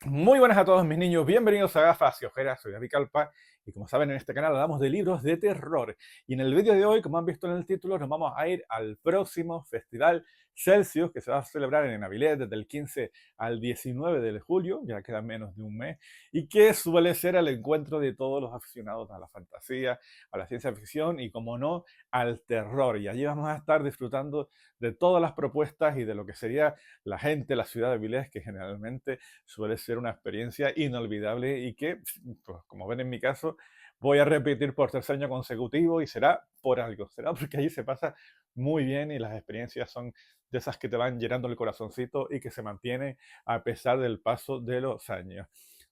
Muy buenas a todos mis niños, bienvenidos a Gafas y Ojeras, soy David Calpa y como saben en este canal hablamos de libros de terror y en el vídeo de hoy, como han visto en el título, nos vamos a ir al próximo Festival Celsius que se va a celebrar en Avilés desde el 15 al 19 de julio, ya queda menos de un mes, y que suele ser el encuentro de todos los aficionados a la fantasía, a la ciencia ficción y, como no, al terror. Y allí vamos a estar disfrutando de todas las propuestas y de lo que sería la gente, la ciudad de Avilés, que generalmente suele ser una experiencia inolvidable y que, pues, como ven en mi caso, voy a repetir por tercer año consecutivo y será por algo, será porque allí se pasa muy bien y las experiencias son de esas que te van llenando el corazoncito y que se mantienen a pesar del paso de los años.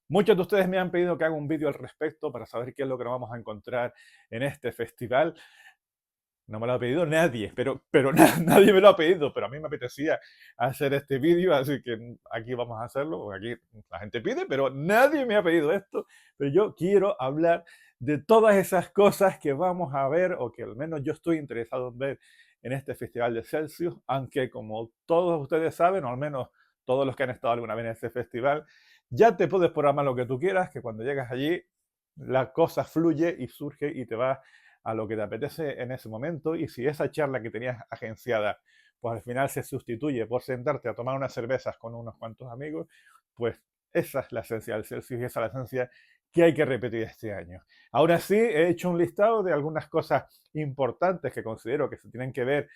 Muchos de ustedes me han pedido que haga un vídeo al respecto para saber qué es lo que nos vamos a encontrar en este festival. No me lo ha pedido nadie, pero nadie me lo ha pedido, pero a mí me apetecía hacer este vídeo, así que aquí vamos a hacerlo. Aquí la gente pide, pero nadie me ha pedido esto. Pero yo quiero hablar de todas esas cosas que vamos a ver, o que al menos yo estoy interesado en ver en este Festival de Celsius, aunque como todos ustedes saben, o al menos todos los que han estado alguna vez en este festival, ya te puedes programar lo que tú quieras, que cuando llegas allí la cosa fluye y surge y te va a lo que te apetece en ese momento, y si esa charla que tenías agenciada pues al final se sustituye por sentarte a tomar unas cervezas con unos cuantos amigos, pues esa es la esencia del Celsius y esa es la esencia que hay que repetir este año. Aún así, he hecho un listado de algunas cosas importantes que considero que se tienen que ver,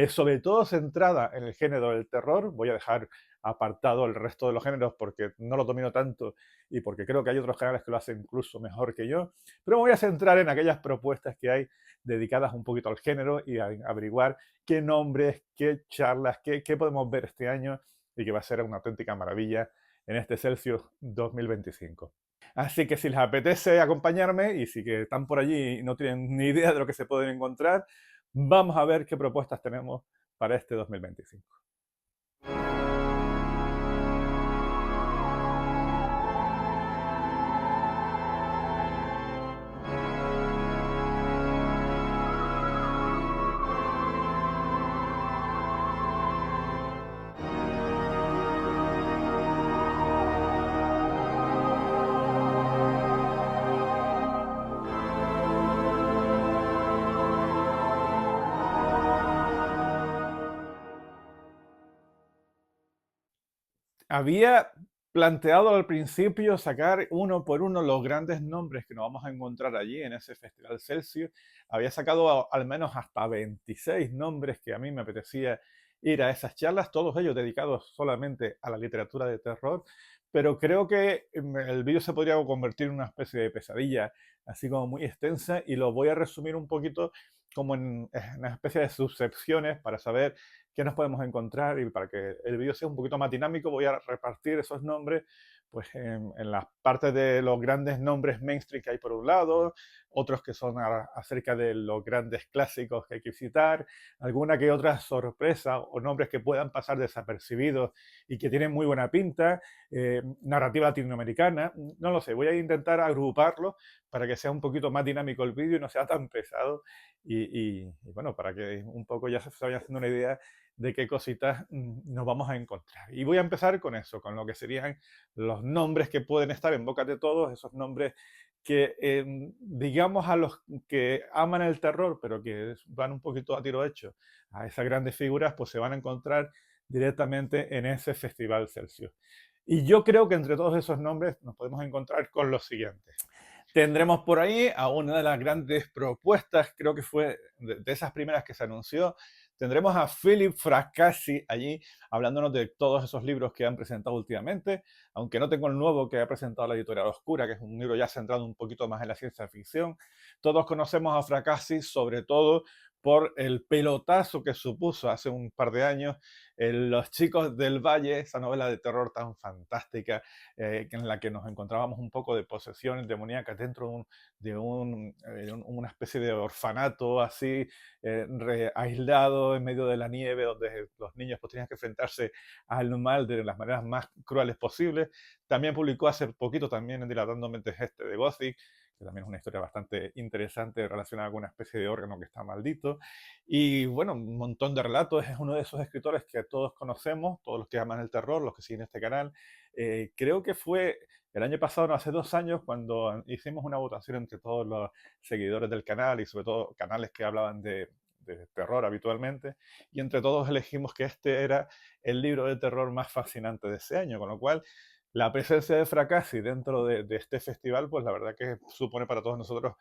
sobre todo centrada en el género del terror. Voy a dejar apartado el resto de los géneros porque no lo domino tanto y porque creo que hay otros canales que lo hacen incluso mejor que yo, pero me voy a centrar en aquellas propuestas que hay dedicadas un poquito al género y a averiguar qué nombres, qué charlas, qué podemos ver este año y que va a ser una auténtica maravilla en este Celsius 2025. Así que si les apetece acompañarme y si que están por allí y no tienen ni idea de lo que se pueden encontrar, vamos a ver qué propuestas tenemos para este 2025. Había planteado al principio sacar uno por uno los grandes nombres que nos vamos a encontrar allí en ese Festival Celsius. Había sacado al menos hasta 26 nombres que a mí me apetecía ir a esas charlas, todos ellos dedicados solamente a la literatura de terror, pero creo que el vídeo se podría convertir en una especie de pesadilla, así como muy extensa, y lo voy a resumir un poquito como en una especie de subsecciones para saber qué nos podemos encontrar, y para que el vídeo sea un poquito más dinámico voy a repartir esos nombres pues en las partes de los grandes nombres mainstream que hay por un lado, otros que son acerca de los grandes clásicos que hay que visitar, alguna que otra sorpresa o nombres que puedan pasar desapercibidos y que tienen muy buena pinta, narrativa latinoamericana, no lo sé, voy a intentar agruparlo para que sea un poquito más dinámico el vídeo y no sea tan pesado y bueno, para que un poco ya se vaya haciendo una idea de qué cositas nos vamos a encontrar. Y voy a empezar con eso, con lo que serían los nombres que pueden estar en boca de todos, esos nombres que, digamos, a los que aman el terror, pero que van un poquito a tiro hecho a esas grandes figuras, pues se van a encontrar directamente en ese Festival Celsius. Y yo creo que entre todos esos nombres nos podemos encontrar con los siguientes. Tendremos por ahí a una de las grandes propuestas, creo que fue de esas primeras que se anunció. Tendremos a Philip Fracassi allí hablándonos de todos esos libros que han presentado últimamente, aunque no tengo el nuevo que ha presentado la editorial Oscura, que es un libro ya centrado un poquito más en la ciencia ficción. Todos conocemos a Fracassi sobre todo por el pelotazo que supuso hace un par de años Los Chicos del Valle, esa novela de terror tan fantástica, en la que nos encontrábamos un poco de posesiones demoníacas dentro una especie de orfanato así, aislado en medio de la nieve, donde los niños pues, tenían que enfrentarse al mal de las maneras más crueles posibles. También publicó hace poquito, también en Dilatando Mentes de Gothic, que también es una historia bastante interesante relacionada con una especie de órgano que está maldito. Y bueno, un montón de relatos. Es uno de esos escritores que todos conocemos, todos los que aman el terror, los que siguen este canal, Creo que fue el año pasado, no, hace 2 años, cuando hicimos una votación entre todos los seguidores del canal y sobre todo canales que hablaban de terror habitualmente, y entre todos elegimos que este era el libro de terror más fascinante de ese año, con lo cual la presencia de Fracassi dentro de este festival, pues la verdad que supone para todos nosotros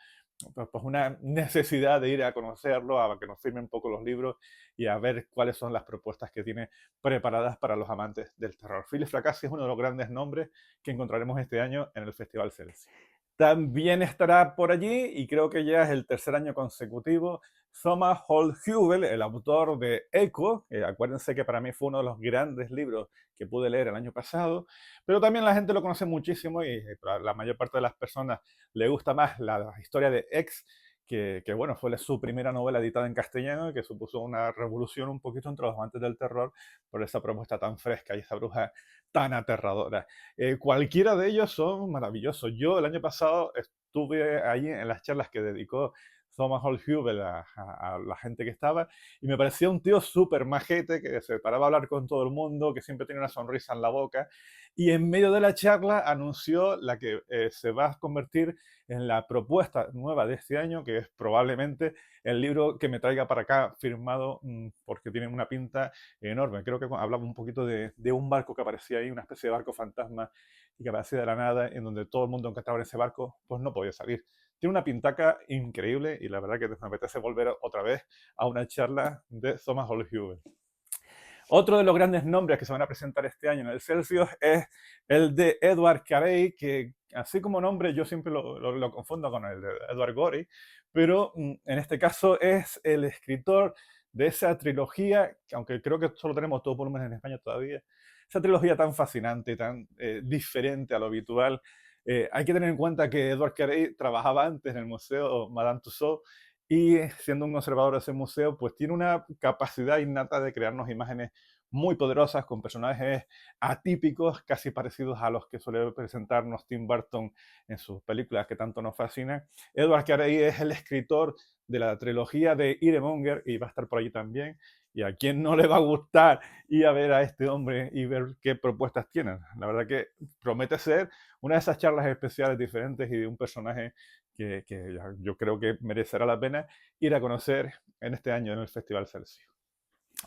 pues una necesidad de ir a conocerlo, a que nos firmen un poco los libros y a ver cuáles son las propuestas que tiene preparadas para los amantes del terror. Philip Fracassi es uno de los grandes nombres que encontraremos este año en el Festival Celsi. También estará por allí, y creo que ya es el tercer año consecutivo, Thomas Holt-Hubel, el autor de Echo. Acuérdense que para mí fue uno de los grandes libros que pude leer el año pasado, pero también la gente lo conoce muchísimo y para la mayor parte de las personas le gusta más la historia de X, que bueno, fue su primera novela editada en castellano, que supuso una revolución un poquito entre los amantes del terror por esa propuesta tan fresca y esa bruja tan aterradora. Cualquiera de ellos son maravillosos. Yo el año pasado estuve ahí en las charlas que dedicó Thomas Holt-Hubel a la gente que estaba, y me parecía un tío súper majete, que se paraba a hablar con todo el mundo, que siempre tenía una sonrisa en la boca, y en medio de la charla anunció la que se va a convertir en la propuesta nueva de este año, que es probablemente el libro que me traiga para acá firmado, porque tiene una pinta enorme. Creo que hablaba un poquito de un barco que aparecía ahí, una especie de barco fantasma, y que aparecía de la nada, en donde todo el mundo que estaba en ese barco pues no podía salir. Tiene una pintaca increíble y la verdad que me apetece volver otra vez a una charla de Thomas Holt-Hubel. Otro de los grandes nombres que se van a presentar este año en el Celsius es el de Edward Carey, que así como nombre yo siempre lo confundo con el de Edward Gorey, pero en este caso es el escritor de esa trilogía, que aunque creo que solo tenemos 2 volúmenes en España todavía, esa trilogía tan fascinante, tan diferente a lo habitual. Hay que tener en cuenta que Edward Carey trabajaba antes en el Museo Madame Tussauds, y siendo un conservador de ese museo, pues tiene una capacidad innata de crearnos imágenes muy poderosas con personajes atípicos, casi parecidos a los que suele presentarnos Tim Burton en sus películas que tanto nos fascinan. Edward Carey es el escritor de la trilogía de Iremonger y va a estar por allí también. Y a quien no le va a gustar ir a ver a este hombre y ver qué propuestas tienen. La verdad que promete ser una de esas charlas especiales diferentes y de un personaje que yo creo que merecerá la pena ir a conocer en este año en el Festival Celsius.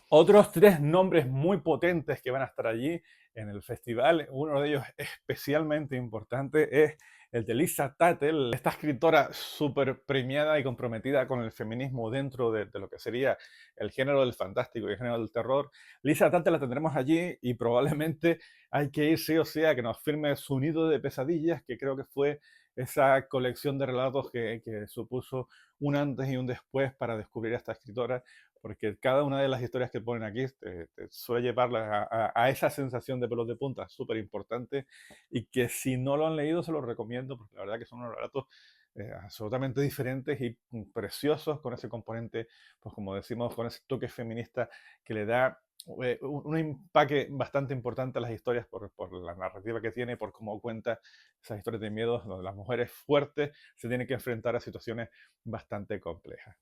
Otros 3 nombres muy potentes que van a estar allí en el festival, uno de ellos especialmente importante es el de Lisa Tuttle, esta escritora súper premiada y comprometida con el feminismo dentro de lo que sería el género del fantástico y el género del terror. Lisa Tuttle la tendremos allí y probablemente hay que ir sí o sí a que nos firme Su nido de pesadillas, que creo que fue esa colección de relatos que supuso un antes y un después para descubrir a esta escritora, porque cada una de las historias que ponen aquí te suele llevar a esa sensación de pelos de punta súper importante, y que si no lo han leído se los recomiendo, porque la verdad que son unos relatos absolutamente diferentes y preciosos, con ese componente, pues como decimos, con ese toque feminista que le da un empaque bastante importante a las historias por la narrativa que tiene, por cómo cuenta esas historias de miedo donde las mujeres fuertes se tienen que enfrentar a situaciones bastante complejas.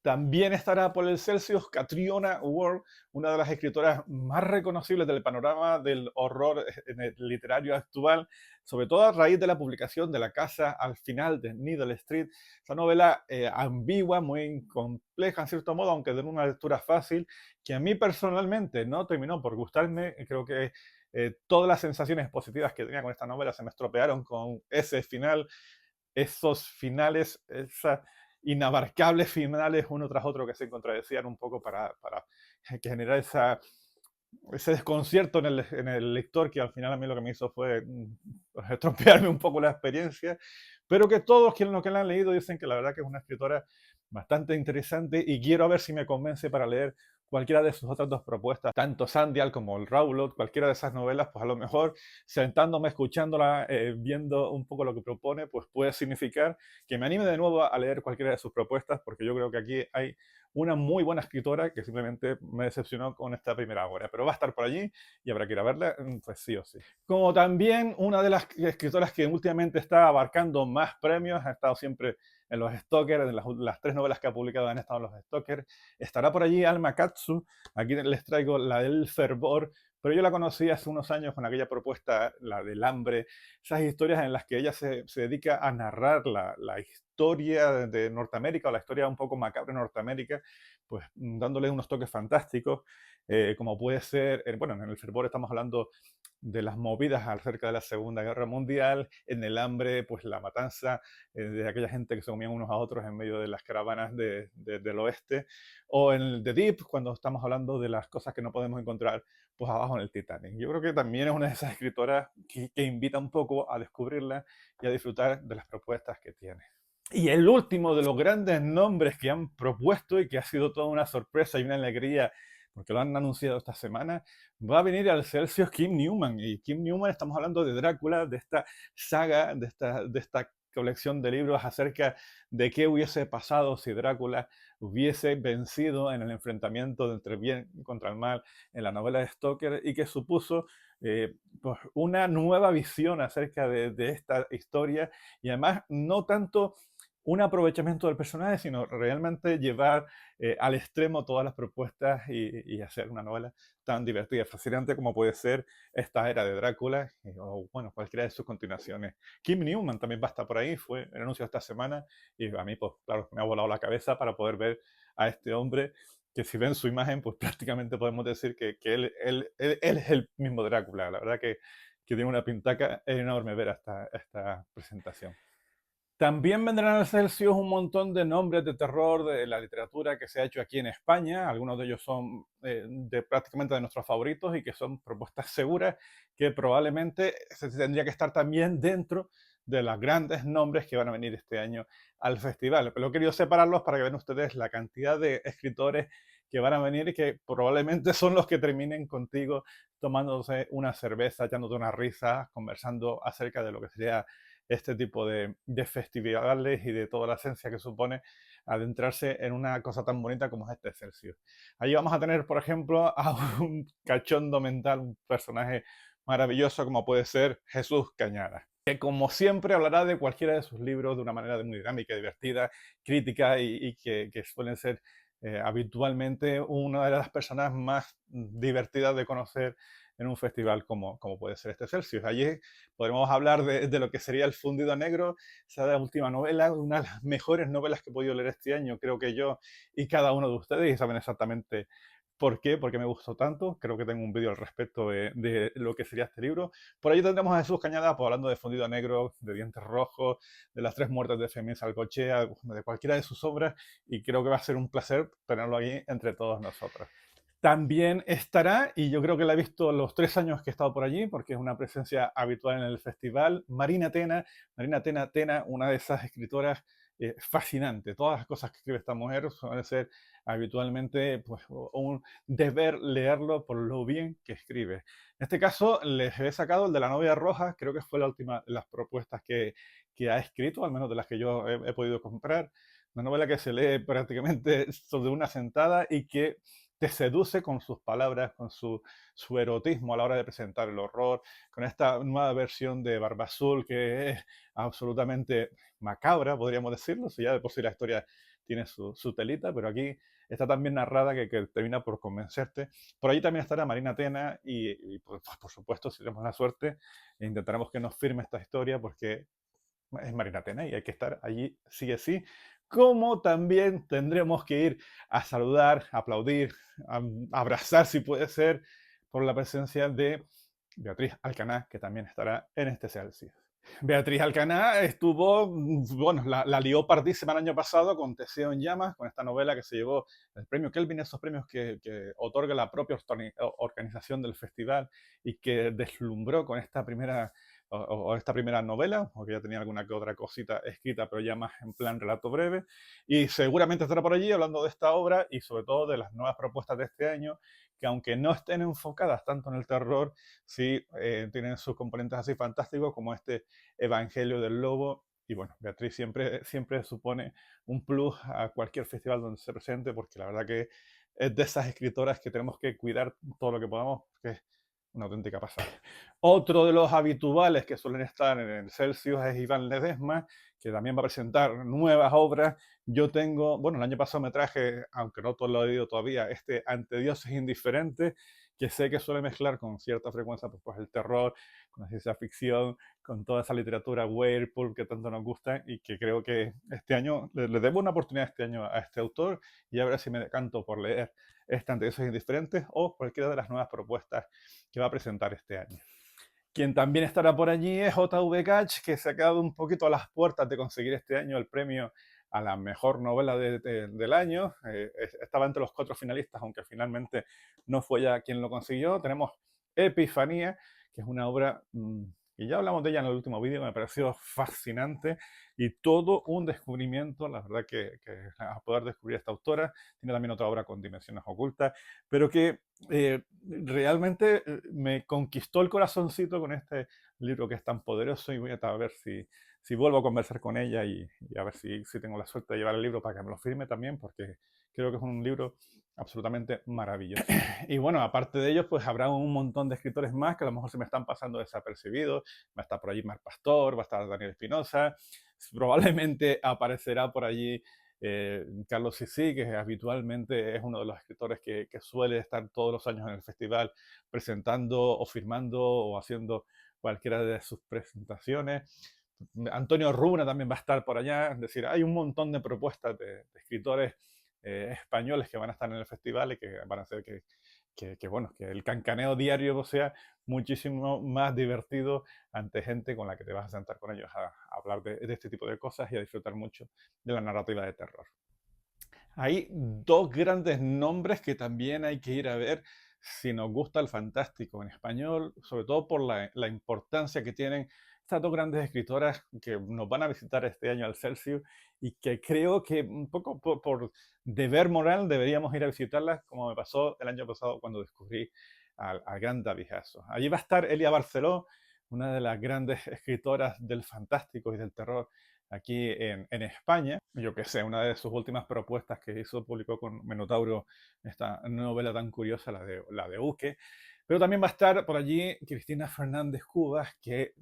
También estará por el Celsius Catriona Ward, una de las escritoras más reconocibles del panorama del horror en el literario actual, sobre todo a raíz de la publicación de La casa al final de Needle Street, esa novela ambigua, muy compleja en cierto modo, aunque de una lectura fácil, que a mí personalmente no terminó por gustarme. Creo que todas las sensaciones positivas que tenía con esta novela se me estropearon con ese final, esos finales, esa inabarcables finales uno tras otro que se contradecían un poco para generar ese desconcierto en el lector, que al final a mí lo que me hizo fue estropearme un poco la experiencia, pero que todos quienes que la han leído dicen que la verdad que es una escritora bastante interesante, y quiero ver si me convence para leer cualquiera de sus otras 2 propuestas, tanto Sandial como el Rawlot, cualquiera de esas novelas, pues a lo mejor sentándome, escuchándola, viendo un poco lo que propone, pues puede significar que me anime de nuevo a leer cualquiera de sus propuestas, porque yo creo que aquí hay una muy buena escritora que simplemente me decepcionó con esta primera obra, pero va a estar por allí y habrá que ir a verla, pues sí o sí. Como también una de las escritoras que últimamente está abarcando más premios, ha estado siempre en los Stoker, en las 3 novelas que ha publicado han estado en los Stoker, estará por allí Alma Katsu. Aquí les traigo la del Fervor, pero yo la conocí hace unos años con aquella propuesta, la del hambre, esas historias en las que ella se dedica a narrar la historia de Norteamérica o la historia un poco macabra de Norteamérica, pues dándole unos toques fantásticos, como puede ser, bueno, en el fervor estamos hablando de las movidas acerca de la Segunda Guerra Mundial, en el hambre, pues la matanza de aquella gente que se comían unos a otros en medio de las caravanas del oeste, o en el The Deep, cuando estamos hablando de las cosas que no podemos encontrar pues abajo en el Titanic. Yo creo que también es una de esas escritoras que invita un poco a descubrirla y a disfrutar de las propuestas que tiene. Y el último de los grandes nombres que han propuesto y que ha sido toda una sorpresa y una alegría, porque lo han anunciado esta semana, va a venir al Celsius Kim Newman. Y Kim Newman, estamos hablando de Drácula, de esta saga, de esta colección de libros acerca de qué hubiese pasado si Drácula hubiese vencido en el enfrentamiento entre el bien contra el mal en la novela de Stoker, y que supuso pues una nueva visión acerca de esta historia, y además no tanto un aprovechamiento del personaje, sino realmente llevar al extremo todas las propuestas y hacer una novela tan divertida y fascinante como puede ser esta era de Drácula, o bueno, cualquiera de sus continuaciones. Kim Newman también va a estar por ahí, fue el anuncio esta semana, y a mí, pues claro, me ha volado la cabeza para poder ver a este hombre, que si ven su imagen, pues prácticamente podemos decir que él es el mismo Drácula. La verdad que tiene una pintaca enorme ver esta presentación. También vendrán al Celsius un montón de nombres de terror de la literatura que se ha hecho aquí en España. Algunos de ellos son prácticamente de nuestros favoritos y que son propuestas seguras, que probablemente se tendría que estar también dentro de los grandes nombres que van a venir este año al festival. Pero he querido separarlos para que vean ustedes la cantidad de escritores que van a venir y que probablemente son los que terminen contigo tomándose una cerveza, echándote una risa, conversando acerca de lo que sería este tipo de festivales y de toda la esencia que supone adentrarse en una cosa tan bonita como es este Celsius. Allí vamos a tener, por ejemplo, a un cachondo mental, un personaje maravilloso como puede ser Jesús Cañada, que como siempre hablará de cualquiera de sus libros de una manera muy dinámica, divertida, crítica, y que suelen ser habitualmente una de las personas más divertidas de conocer en un festival como puede ser este Celsius. Allí podremos hablar de lo que sería El fundido negro, esa última novela, una de las mejores novelas que he podido leer este año, creo que yo y cada uno de ustedes, y saben exactamente por qué, porque me gustó tanto. Creo que tengo un vídeo al respecto de lo que sería este libro. Por allí tendremos a Jesús Cañada pues, hablando de Fundido Negro, de Dientes Rojos, de las tres muertes de Fermín Salcochea, de cualquiera de sus obras, y creo que va a ser un placer tenerlo aquí entre todos nosotros. También estará, y yo creo que la he visto los 3 años que he estado por allí, porque es una presencia habitual en el festival, Marina Tena. Marina Tena, una de esas escritoras fascinantes. Todas las cosas que escribe esta mujer suelen ser habitualmente pues, un deber leerlo por lo bien que escribe. En este caso, les he sacado el de La novia roja, creo que fue la última de las propuestas que ha escrito, al menos de las que yo he podido comprar. Una novela que se lee prácticamente sobre una sentada y que te seduce con sus palabras, con su erotismo a la hora de presentar el horror, con esta nueva versión de Barba Azul que es absolutamente macabra, podríamos decirlo, si ya de por sí la historia tiene su telita, pero aquí está tan bien narrada que termina por convencerte. Por ahí también estará Marina Tena y pues, por supuesto, si tenemos la suerte, intentaremos que nos firme esta historia porque es Marina Tena y hay que estar allí sí o sí, como también tendremos que ir a saludar, a aplaudir, a abrazar si puede ser, por la presencia de Beatriz Alcaná, que también estará en este Celsius. Beatriz Alcaná estuvo, bueno, la lió pardísima el año pasado con Teseo en llamas, con esta novela que se llevó el premio Kelvin, esos premios que otorga la propia organización del festival, y que deslumbró con esta primera esta primera novela, porque ya tenía alguna que otra cosita escrita, pero ya más en plan relato breve, y seguramente estará por allí hablando de esta obra y sobre todo de las nuevas propuestas de este año, que aunque no estén enfocadas tanto en el terror, sí tienen sus componentes así fantásticos como este Evangelio del Lobo. Y bueno, Beatriz siempre supone un plus a cualquier festival donde se presente, porque la verdad que es de esas escritoras que tenemos que cuidar todo lo que podamos, porque es una auténtica pasada. Otro de los habituales que suelen estar en el Celsius es Iván Ledesma, que también va a presentar nuevas obras. Yo tengo, bueno, el año pasado me traje, aunque no todo lo he leído todavía, este Ante Dioses Indiferentes, que sé que suele mezclar con cierta frecuencia pues el terror, con la ciencia ficción, con toda esa literatura Weird que tanto nos gusta y que creo que este año le debo una oportunidad este año a este autor y a ver si me decanto por leer esta Ante esos indiferentes o cualquiera de las nuevas propuestas que va a presentar este año. Quien también estará por allí es J.V. Catch, que se ha quedado un poquito a las puertas de conseguir este año el premio a la mejor novela del año. Estaba entre los 4 finalistas, aunque finalmente no fue ella quien lo consiguió. Tenemos Epifanía, que es una obra, y ya hablamos de ella en el último vídeo, me pareció fascinante y todo un descubrimiento, la verdad que a poder descubrir a esta autora. Tiene también otra obra con dimensiones ocultas, pero que realmente me conquistó el corazoncito con este libro que es tan poderoso y voy a ver si vuelvo a conversar con ella y a ver si tengo la suerte de llevar el libro para que me lo firme también, porque creo que es un libro absolutamente maravilloso. Y bueno, aparte de ellos, pues habrá un montón de escritores más que a lo mejor se me están pasando desapercibidos. Va a estar por allí Mar Pastor, va a estar Daniel Espinosa, probablemente aparecerá por allí Carlos Sisi, que habitualmente es uno de los escritores que suele estar todos los años en el festival presentando o firmando o haciendo cualquiera de sus presentaciones. Antonio Runa también va a estar por allá, es decir, hay un montón de propuestas de escritores españoles que van a estar en el festival y que van a hacer bueno, que el cancaneo diario sea muchísimo más divertido ante gente con la que te vas a sentar con ellos a hablar de este tipo de cosas y a disfrutar mucho de la narrativa de terror. Hay 2 grandes nombres que también hay que ir a ver si nos gusta el fantástico en español, sobre todo por la importancia que tienen estas 2 grandes escritoras que nos van a visitar este año al Celsius y que creo que un poco por deber moral deberíamos ir a visitarlas, como me pasó el año pasado cuando descubrí al gran David Hasso. Allí va a estar Elia Barceló, una de las grandes escritoras del fantástico y del terror aquí en España. Yo que sé, una de sus últimas propuestas que hizo, publicó con Minotauro esta novela tan curiosa, la de Uke. Pero también va a estar por allí Cristina Fernández Cubas, que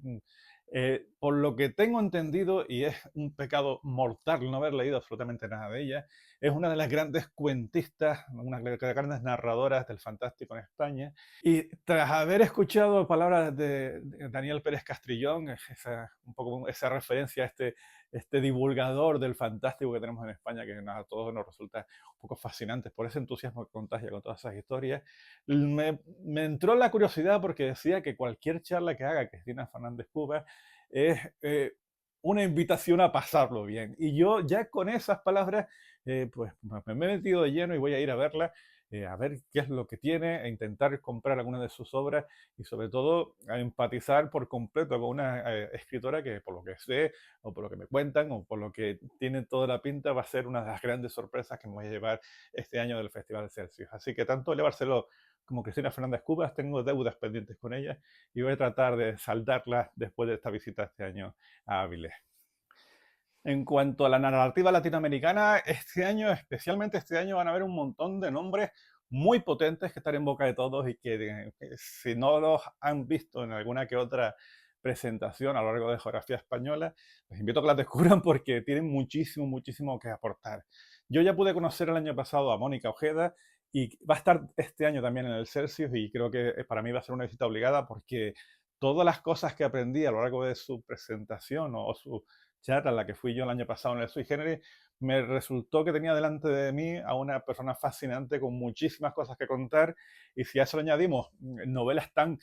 por lo que tengo entendido, y es un pecado mortal no haber leído absolutamente nada de ella, es una de las grandes cuentistas, una de las grandes narradoras del fantástico en España. Y tras haber escuchado palabras de Daniel Pérez Castrillón, un poco esa referencia a este divulgador del fantástico que tenemos en España, que a todos nos resulta un poco fascinante por ese entusiasmo que contagia con todas esas historias, me entró la curiosidad porque decía que cualquier charla que haga Cristina Fernández Cubas es una invitación a pasarlo bien. Y yo ya con esas palabras, pues me he metido de lleno y voy a ir a verla, a ver qué es lo que tiene, a intentar comprar alguna de sus obras y sobre todo a empatizar por completo con una escritora que por lo que sé o por lo que me cuentan o por lo que tiene toda la pinta va a ser una de las grandes sorpresas que me voy a llevar este año del Festival Celsius. Así que tanto llevárselo como Cristina Fernández Cubas, tengo deudas pendientes con ella y voy a tratar de saldarlas después de esta visita este año a Avilés. En cuanto a la narrativa latinoamericana, este año, especialmente este año, van a haber un montón de nombres muy potentes que están en boca de todos y que si no los han visto en alguna que otra presentación a lo largo de Geografía Española, les invito a que las descubran porque tienen muchísimo, muchísimo que aportar. Yo ya pude conocer el año pasado a Mónica Ojeda y va a estar este año también en el Celsius y creo que para mí va a ser una visita obligada porque todas las cosas que aprendí a lo largo de su presentación o su charla en la que fui yo el año pasado en el Sui Generis, me resultó que tenía delante de mí a una persona fascinante con muchísimas cosas que contar y si a eso le añadimos novelas tan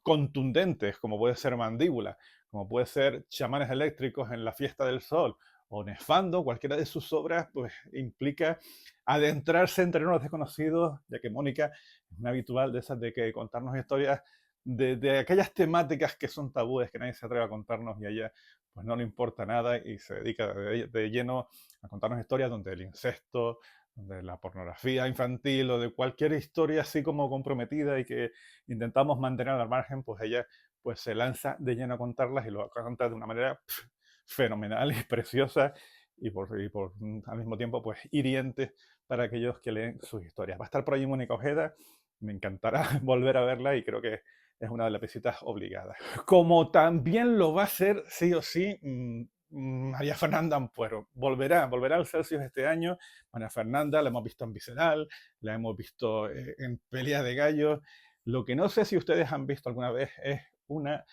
contundentes como puede ser Mandíbula, como puede ser Chamanes Eléctricos en La Fiesta del Sol o Nefando, cualquiera de sus obras pues implica adentrarse en terrenos desconocidos, ya que Mónica es una habitual de esas de que contarnos historias de aquellas temáticas que son tabúes que nadie se atreve a contarnos y a ella pues no le importa nada y se dedica de lleno a contarnos historias donde el incesto, donde la pornografía infantil o de cualquier historia así como comprometida y que intentamos mantener al margen, pues ella pues se lanza de lleno a contarlas y lo cuenta de una manera fenomenal y preciosa y al mismo tiempo pues hiriente para aquellos que leen sus historias. Va a estar por allí Mónica Ojeda, me encantará volver a verla y creo que es una de las visitas obligadas. Como también lo va a ser, sí o sí, María Fernanda Ampuero. Volverá al Celsius este año. María Fernanda la hemos visto en Visceral, la hemos visto en Pelea de Gallos. Lo que no sé si ustedes han visto alguna vez es una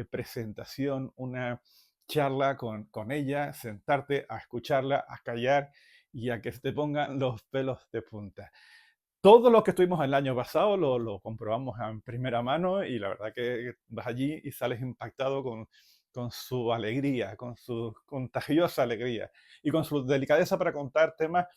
presentación, una charla con ella, sentarte a escucharla, a callar y a que se te pongan los pelos de punta. Todo lo que estuvimos el año pasado lo comprobamos en primera mano y la verdad que vas allí y sales impactado con su alegría, con su contagiosa alegría y con su delicadeza para contar temas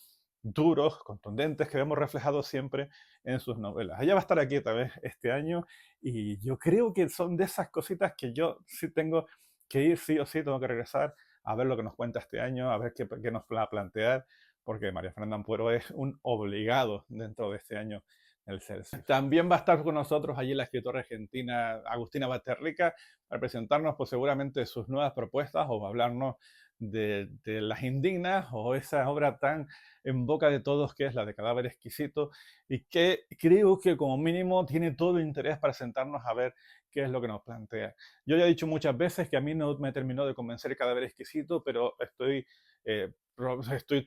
duros, contundentes, que vemos reflejados siempre en sus novelas. Ella va a estar aquí otra vez este año y yo creo que son de esas cositas que yo sí tengo que ir, sí o sí, tengo que regresar a ver lo que nos cuenta este año, a ver qué nos va a plantear, porque María Fernanda Ampuero es un obligado dentro de este año en el Celsius. También va a estar con nosotros allí la escritora argentina Agustina Basterrica para presentarnos pues, seguramente sus nuevas propuestas o hablarnos de Las Indignas o esa obra tan en boca de todos que es la de Cadáver Exquisito y que creo que como mínimo tiene todo el interés para sentarnos a ver qué es lo que nos plantea. Yo ya he dicho muchas veces que a mí no me terminó de convencer Cadáver Exquisito, pero estoy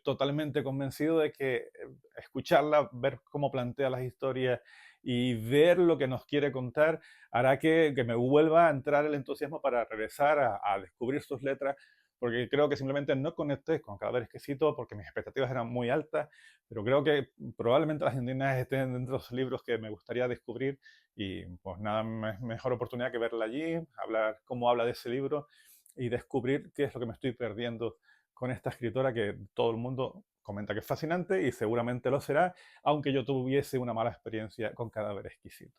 totalmente convencido de que escucharla, ver cómo plantea las historias y ver lo que nos quiere contar hará que me vuelva a entrar el entusiasmo para regresar a descubrir sus letras, porque creo que simplemente no conecté con Cadáver Exquisito porque mis expectativas eran muy altas, pero creo que probablemente Las Indinas estén dentro de los libros que me gustaría descubrir y pues nada mejor oportunidad que verla allí, hablar cómo habla de ese libro y descubrir qué es lo que me estoy perdiendo con esta escritora que todo el mundo comenta que es fascinante y seguramente lo será, aunque yo tuviese una mala experiencia con Cadáver Exquisito.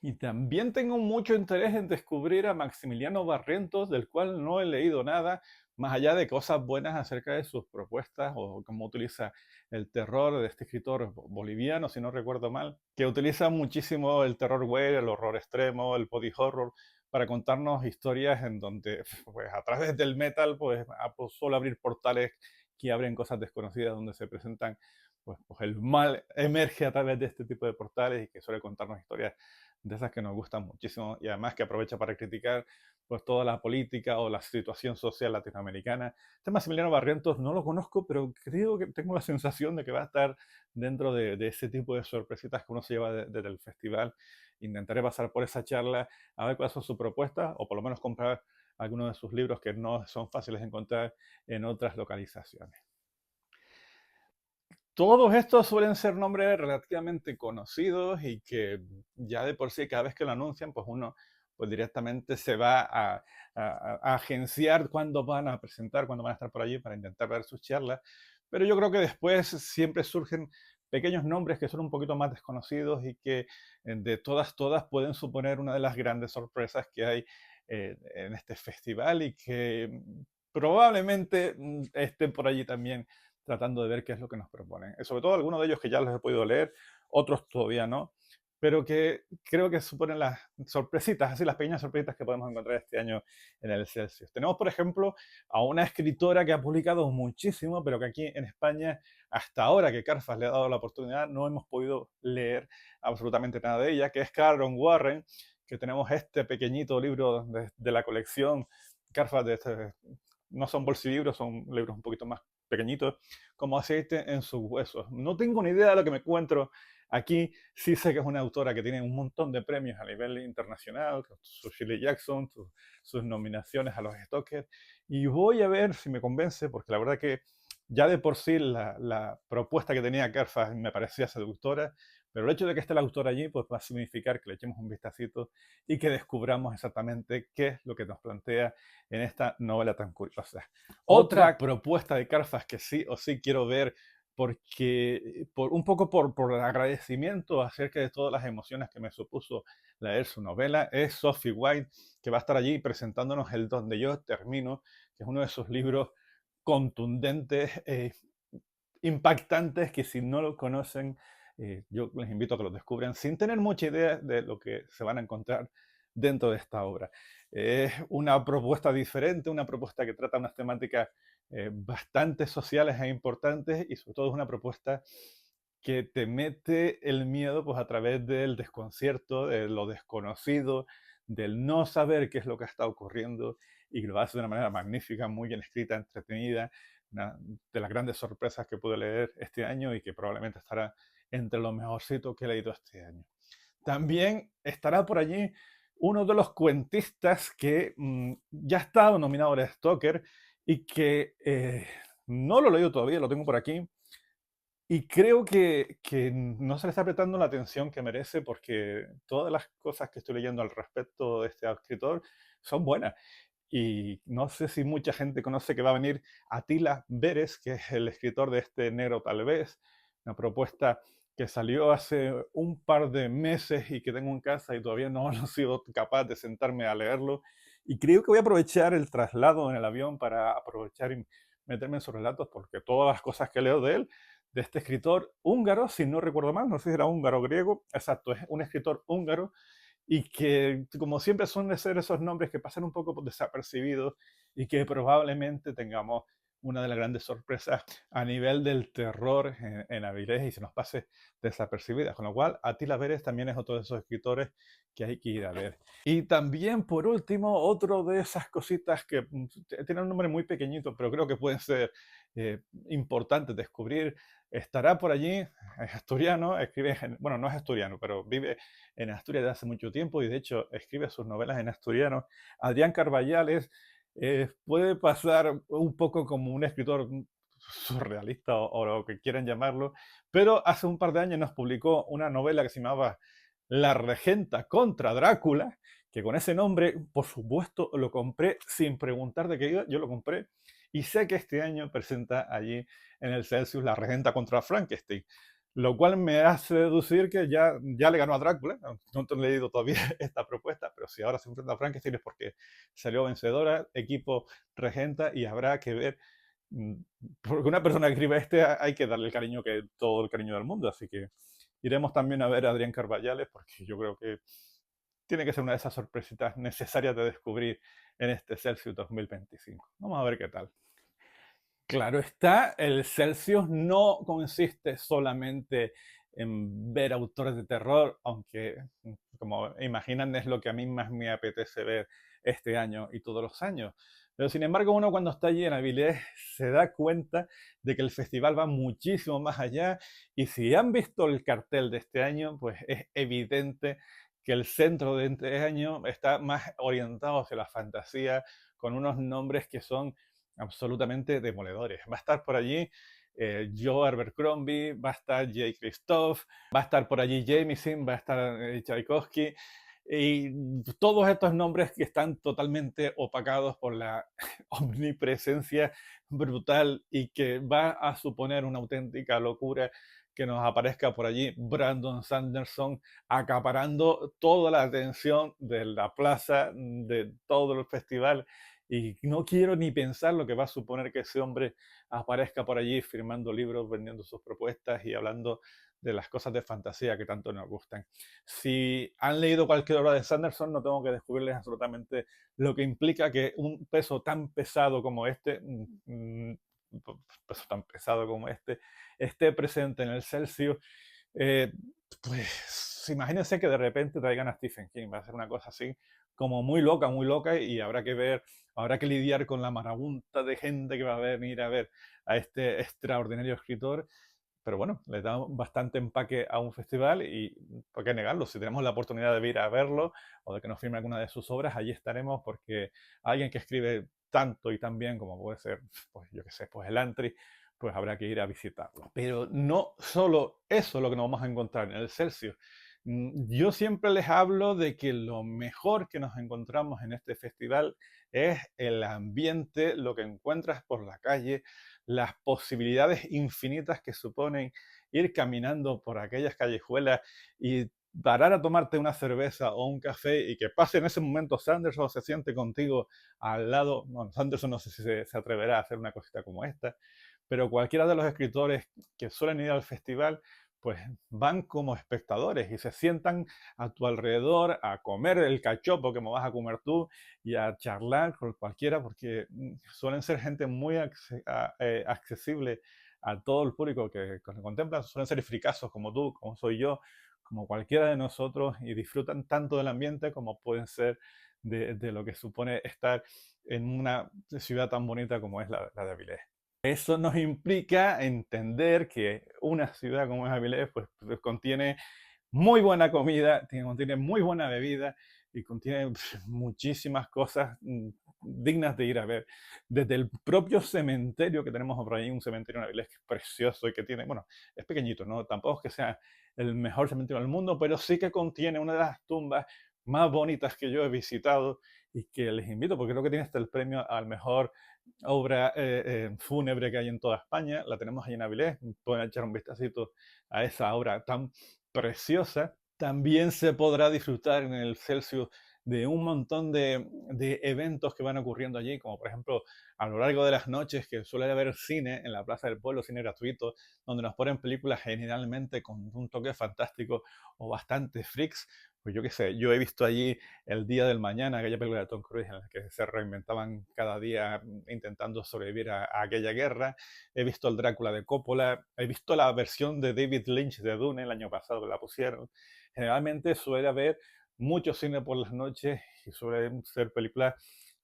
Y también tengo mucho interés en descubrir a Maximiliano Barrientos, del cual no he leído nada, más allá de cosas buenas acerca de sus propuestas o cómo utiliza el terror de este escritor boliviano, si no recuerdo mal, que utiliza muchísimo el terror web, el horror extremo, el body horror, para contarnos historias en donde, pues, a través del metal, pues suele abrir portales que abren cosas desconocidas, donde se presentan, pues el mal emerge a través de este tipo de portales y que suele contarnos historias de esas que nos gustan muchísimo y además que aprovecha para criticar pues toda la política o la situación social latinoamericana. Este Maximiliano Barrientos no lo conozco, pero creo que tengo la sensación de que va a estar dentro de ese tipo de sorpresitas que uno se lleva desde el festival. Intentaré pasar por esa charla a ver cuáles son sus propuestas o por lo menos comprar algunos de sus libros que no son fáciles de encontrar en otras localizaciones. Todos estos suelen ser nombres relativamente conocidos y que ya de por sí cada vez que lo anuncian, pues uno pues directamente se va a agenciar cuándo van a presentar, cuándo van a estar por allí para intentar ver sus charlas. Pero yo creo que después siempre surgen pequeños nombres que son un poquito más desconocidos y que de todas pueden suponer una de las grandes sorpresas que hay en este festival y que probablemente estén por allí también tratando de ver qué es lo que nos proponen. Sobre todo algunos de ellos que ya los he podido leer, otros todavía no, pero que creo que suponen las sorpresitas, así las pequeñas sorpresitas que podemos encontrar este año en el Celsius. Tenemos, por ejemplo, a una escritora que ha publicado muchísimo, pero que aquí en España, hasta ahora que Carfas le ha dado la oportunidad, no hemos podido leer absolutamente nada de ella, que es Karen Warren, que tenemos este pequeñito libro de la colección Carfas no son bolsilibros, son libros un poquito más pequeñitos, como aceite en sus huesos. No tengo ni idea de lo que me encuentro aquí. Sí sé que es una autora que tiene un montón de premios a nivel internacional, su Shirley Jackson, sus nominaciones a los Stoker, y voy a ver si me convence, porque la verdad que ya de por sí la propuesta que tenía Carfa me parecía seductora, pero el hecho de que esté el autor allí pues va a significar que le echemos un vistacito y que descubramos exactamente qué es lo que nos plantea en esta novela tan curiosa. Otra propuesta de Carfas que sí o sí quiero ver porque un poco por el agradecimiento acerca de todas las emociones que me supuso leer su novela, es Sophie White, que va a estar allí presentándonos El Donde Yo Termino, que es uno de sus libros contundentes, impactantes, que si no lo conocen, yo les invito a que lo descubran sin tener mucha idea de lo que se van a encontrar dentro de esta obra. Es una propuesta diferente, una propuesta que trata unas temáticas bastante sociales e importantes y sobre todo es una propuesta que te mete el miedo pues, a través del desconcierto, de lo desconocido, del no saber qué es lo que está ocurriendo y que lo hace de una manera magnífica, muy bien escrita, entretenida, una de las grandes sorpresas que pude leer este año y que probablemente estará entre lo mejorcito que he leído este año. También estará por allí uno de los cuentistas que ya ha estado nominado al Stoker y que no lo he leído todavía, lo tengo por aquí, y creo que no se le está prestando la atención que merece porque todas las cosas que estoy leyendo al respecto de este escritor son buenas. Y no sé si mucha gente conoce que va a venir Attila Beres, que es el escritor de este Negro tal vez, una propuesta que salió hace un par de meses y que tengo en casa y todavía no he sido capaz de sentarme a leerlo. Y creo que voy a aprovechar el traslado en el avión para aprovechar y meterme en sus relatos porque todas las cosas que leo de él, de este escritor húngaro, si no recuerdo mal, no sé si era húngaro o griego, exacto, es un escritor húngaro y que, como siempre, suelen ser esos nombres que pasan un poco desapercibidos y que probablemente tengamos una de las grandes sorpresas a nivel del terror en Avilés y se nos pase desapercibida. Con lo cual, Attila Pérez también es otro de esos escritores que hay que ir a ver. Y también, por último, otro de esas cositas que tiene un nombre muy pequeñito, pero creo que pueden ser eh, importantes descubrir. Estará por allí, es asturiano, escribe, bueno, no es asturiano, pero vive en Asturias desde hace mucho tiempo y de hecho escribe sus novelas en asturiano. Adrián Carballales puede pasar un poco como un escritor surrealista o lo que quieran llamarlo, pero hace un par de años nos publicó una novela que se llamaba La Regenta contra Drácula, que con ese nombre, por supuesto, lo compré sin preguntar de qué iba, yo lo compré y sé que este año presenta allí en el Celsius La Regenta contra Frankenstein, lo cual me hace deducir que ya le ganó a Drácula. No he leído todavía esta propuesta, pero si ahora se enfrenta a Frankenstein es porque salió vencedora, equipo regenta y habrá que ver. mm, Porque una persona que escribe hay que darle el cariño que todo el cariño del mundo, así que iremos también a ver a Adrián Carballales porque yo creo que tiene que ser una de esas sorpresitas necesarias de descubrir en este Celsius 2025. Vamos a ver qué tal. Claro está, el Celsius no consiste solamente en ver autores de terror, aunque, como imaginan, es lo que a mí más me apetece ver este año y todos los años. Pero sin embargo, uno cuando está allí en Avilés se da cuenta de que el festival va muchísimo más allá y si han visto el cartel de este año, pues es evidente que el centro de este año está más orientado hacia la fantasía, con unos nombres que son absolutamente demoledores. Va a estar por allí Joe Abercrombie, va a estar Jay Christoph, va a estar por allí Jameson, va a estar Tchaikovsky, y todos estos nombres que están totalmente opacados por la omnipresencia brutal y que va a suponer una auténtica locura que nos aparezca por allí Brandon Sanderson acaparando toda la atención de la plaza, de todo el festival y no quiero ni pensar lo que va a suponer que ese hombre aparezca por allí firmando libros, vendiendo sus propuestas y hablando de las cosas de fantasía que tanto nos gustan. Si han leído cualquier obra de Sanderson, no tengo que descubrirles absolutamente lo que implica que un peso tan pesado como este, peso tan pesado como este, esté presente en el Celsius. Eh, pues imagínense que de repente traigan a Stephen King, va a ser una cosa así como muy loca y habrá que ver, habrá que lidiar con la marabunta de gente que va a venir a ver a este extraordinario escritor. Pero bueno, le da bastante empaque a un festival y ¿por qué negarlo? Si tenemos la oportunidad de ir a verlo o de que nos firme alguna de sus obras, allí estaremos porque alguien que escribe tanto y tan bien como puede ser, pues yo qué sé, pues el Antri, pues habrá que ir a visitarlo. Pero no solo eso es lo que nos vamos a encontrar en el Celsius. Yo siempre les hablo de que lo mejor que nos encontramos en este festival es el ambiente, lo que encuentras por la calle, las posibilidades infinitas que suponen ir caminando por aquellas callejuelas y parar a tomarte una cerveza o un café y que pase en ese momento Sanderson se siente contigo al lado. Bueno, Sanderson no sé si se atreverá a hacer una cosita como esta, pero cualquiera de los escritores que suelen ir al festival pues van como espectadores y se sientan a tu alrededor a comer el cachopo que me vas a comer tú y a charlar con cualquiera porque suelen ser gente muy accesible a todo el público que contemplan, suelen ser fricazos como tú, como soy yo, como cualquiera de nosotros y disfrutan tanto del ambiente como pueden ser de lo que supone estar en una ciudad tan bonita como es la de Avilés. Eso nos implica entender que una ciudad como es Avilés pues contiene muy buena comida, contiene muy buena bebida y contiene muchísimas cosas dignas de ir a ver. Desde el propio cementerio que tenemos por ahí, un cementerio en Avilés que es precioso y que tiene, bueno, es pequeñito, ¿no? Tampoco es que sea el mejor cementerio del mundo, pero sí que contiene una de las tumbas más bonitas que yo he visitado y que les invito, porque creo que tiene hasta el premio al mejor obra fúnebre que hay en toda España. La tenemos ahí en Avilés, pueden echar un vistacito a esa obra tan preciosa. También se podrá disfrutar en el Celsius de un montón de eventos que van ocurriendo allí, como por ejemplo a lo largo de las noches que suele haber cine en la Plaza del Pueblo, cine gratuito, donde nos ponen películas generalmente con un toque fantástico o bastante freaks. Pues yo qué sé, yo he visto allí El Día del Mañana, aquella película de Tom Cruise en la que se reinventaban cada día intentando sobrevivir a aquella guerra. He visto el Drácula de Coppola, he visto la versión de David Lynch de Dune el año pasado que la pusieron. Generalmente suele haber mucho cine por las noches y suelen ser películas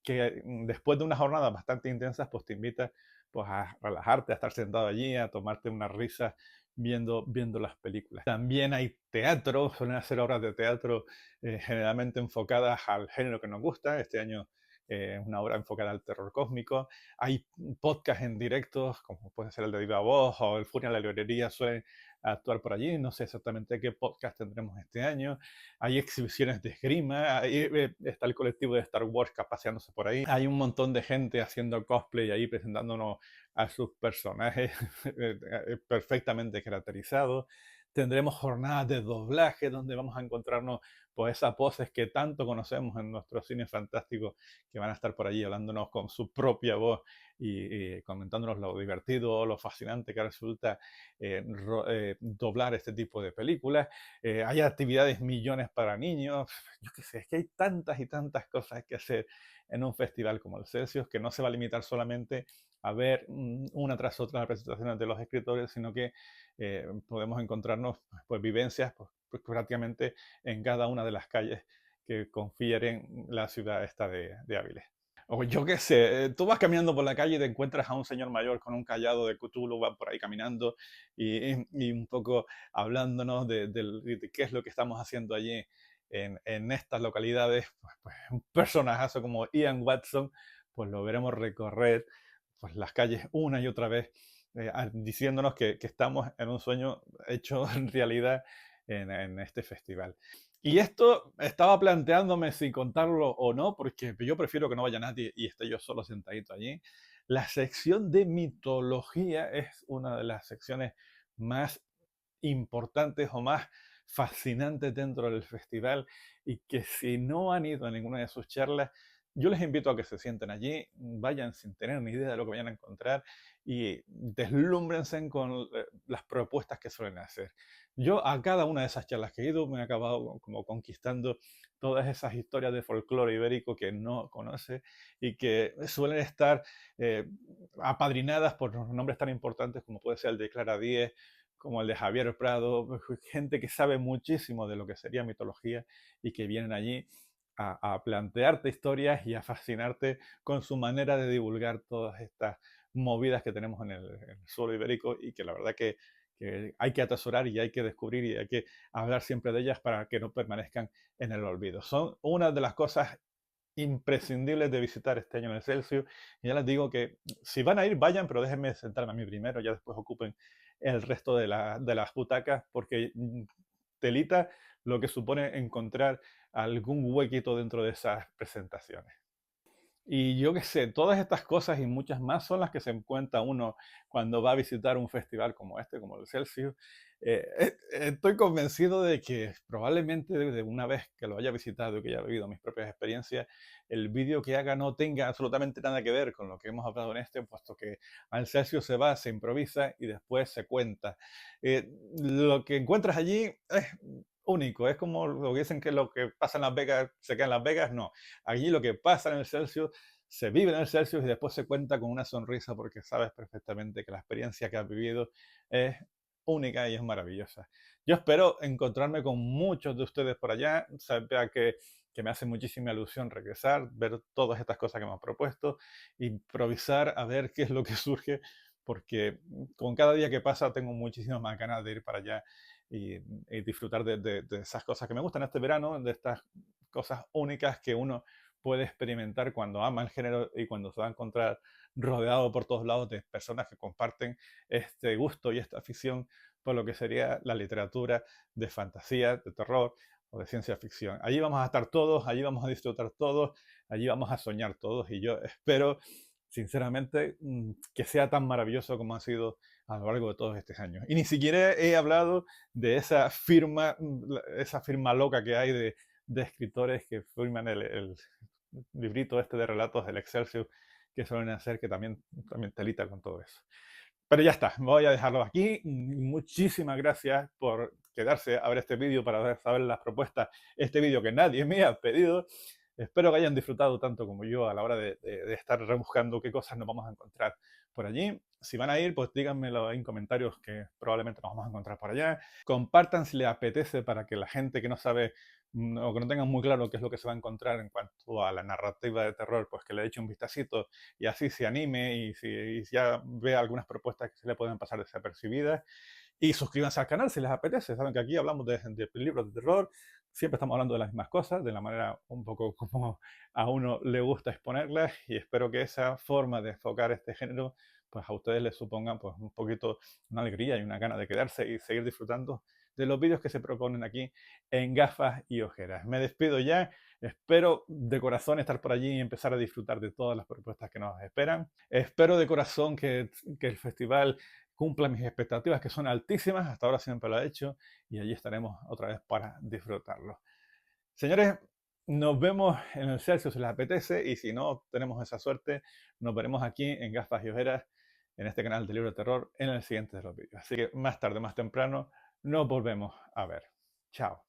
que después de unas jornadas bastante intensas pues te invita pues a relajarte, a estar sentado allí, a tomarte unas risas viendo las películas. También hay teatro, suelen hacer obras de teatro generalmente enfocadas al género que nos gusta. Este año una obra enfocada al terror cósmico. Hay podcasts en directo, como puede ser el de Viva Voz o el Furia en la librería, suelen actuar por allí. No sé exactamente qué podcast tendremos este año. Hay exhibiciones de esgrima, ahí está el colectivo de Star Wars paseándose por ahí. Hay un montón de gente haciendo cosplay ahí presentándonos a sus personajes perfectamente caracterizados. Tendremos jornadas de doblaje donde vamos a encontrarnos pues esas voces que tanto conocemos en nuestro cine fantástico, que van a estar por allí hablándonos con su propia voz y comentándonos lo divertido o lo fascinante que resulta doblar este tipo de películas. Hay actividades millones para niños. Yo qué sé, es que hay tantas y tantas cosas que hacer en un festival como el Celsius que no se va a limitar solamente a ver una tras otra las presentaciones de los escritores, sino que podemos encontrarnos pues, vivencias pues, prácticamente en cada una de las calles que confieren la ciudad esta de Áviles. O yo qué sé, tú vas caminando por la calle y te encuentras a un señor mayor con un callado de Cthulhu, va por ahí caminando y un poco hablándonos de qué es lo que estamos haciendo allí en estas localidades. Pues un personajazo como Ian Watson, pues lo veremos recorrer pues, las calles una y otra vez, diciéndonos que estamos en un sueño hecho realidad en este festival. Y esto estaba planteándome si contarlo o no, porque yo prefiero que no vaya nadie y esté yo solo sentadito allí. La sección de mitología es una de las secciones más importantes o más fascinantes dentro del festival y que si no han ido a ninguna de sus charlas, yo les invito a que se sienten allí, vayan sin tener ni idea de lo que vayan a encontrar y deslúmbrense con las propuestas que suelen hacer. Yo a cada una de esas charlas que he ido me he acabado como conquistando todas esas historias de folclore ibérico que no conoce y que suelen estar eh, apadrinadas por nombres tan importantes como puede ser el de Clara Díez, como el de Javier Prado, gente que sabe muchísimo de lo que sería mitología y que vienen allí a plantearte historias y a fascinarte con su manera de divulgar todas estas movidas que tenemos en el suelo ibérico y que la verdad que hay que atesorar y hay que descubrir y hay que hablar siempre de ellas para que no permanezcan en el olvido. Son una de las cosas imprescindibles de visitar este año en el Celsius. Y ya les digo que si van a ir, vayan, pero déjenme sentarme a mí primero, ya después ocupen el resto de las butacas, porque telita lo que supone encontrar algún huequito dentro de esas presentaciones. Y yo qué sé, todas estas cosas y muchas más son las que se encuentra uno cuando va a visitar un festival como este, como el Celsius. Estoy convencido de que probablemente de una vez que lo haya visitado y que haya vivido mis propias experiencias, el vídeo que haga no tenga absolutamente nada que ver con lo que hemos hablado en este, puesto que al Celsius se va, se improvisa y después se cuenta. Lo que encuentras allí es único, es como lo que dicen que lo que pasa en Las Vegas se queda en Las Vegas, no. Allí lo que pasa en el Celsius se vive en el Celsius y después se cuenta con una sonrisa porque sabes perfectamente que la experiencia que has vivido es única y es maravillosa. Yo espero encontrarme con muchos de ustedes por allá, sabía que me hace muchísima ilusión regresar, ver todas estas cosas que me han propuesto, improvisar a ver qué es lo que surge, porque con cada día que pasa tengo muchísimas más ganas de ir para allá y disfrutar de esas cosas que me gustan este verano, de estas cosas únicas que uno puede experimentar cuando ama el género y cuando se va a encontrar rodeado por todos lados de personas que comparten este gusto y esta afición por lo que sería la literatura de fantasía, de terror o de ciencia ficción. Allí vamos a estar todos, allí vamos a disfrutar todos, allí vamos a soñar todos y yo espero sinceramente que sea tan maravilloso como ha sido a lo largo de todos estos años. Y ni siquiera he hablado de esa firma loca que hay de escritores que firman el librito este de relatos del Excelsior que suelen hacer, que también telita con todo eso. Pero ya está, voy a dejarlo aquí. Muchísimas gracias por quedarse a ver este vídeo para saber las propuestas. Este vídeo que nadie me ha pedido. Espero que hayan disfrutado tanto como yo a la hora de estar rebuscando qué cosas nos vamos a encontrar por allí. Si van a ir, pues díganmelo en comentarios que probablemente nos vamos a encontrar por allá. Compartan si les apetece para que la gente que no sabe o que no tengan muy claro qué es lo que se va a encontrar en cuanto a la narrativa de terror, pues que le eche un vistacito y así se anime y ya vea algunas propuestas que se le pueden pasar desapercibidas. Y suscríbanse al canal si les apetece. Saben que aquí hablamos de libros de terror, siempre estamos hablando de las mismas cosas, de la manera un poco como a uno le gusta exponerlas, y espero que esa forma de enfocar este género pues a ustedes les supongan pues un poquito una alegría y una gana de quedarse y seguir disfrutando de los vídeos que se proponen aquí en Gafas y Ojeras. Me despido ya, espero de corazón estar por allí y empezar a disfrutar de todas las propuestas que nos esperan. Espero de corazón que el festival cumpla mis expectativas, que son altísimas, hasta ahora siempre lo ha hecho, y allí estaremos otra vez para disfrutarlo. Señores, nos vemos en el Celsius si les apetece, y si no tenemos esa suerte, nos veremos aquí en Gafas y Ojeras, en este canal de Libro de Terror, en el siguiente de los vídeos. Así que más tarde, más temprano, nos volvemos a ver. Chao.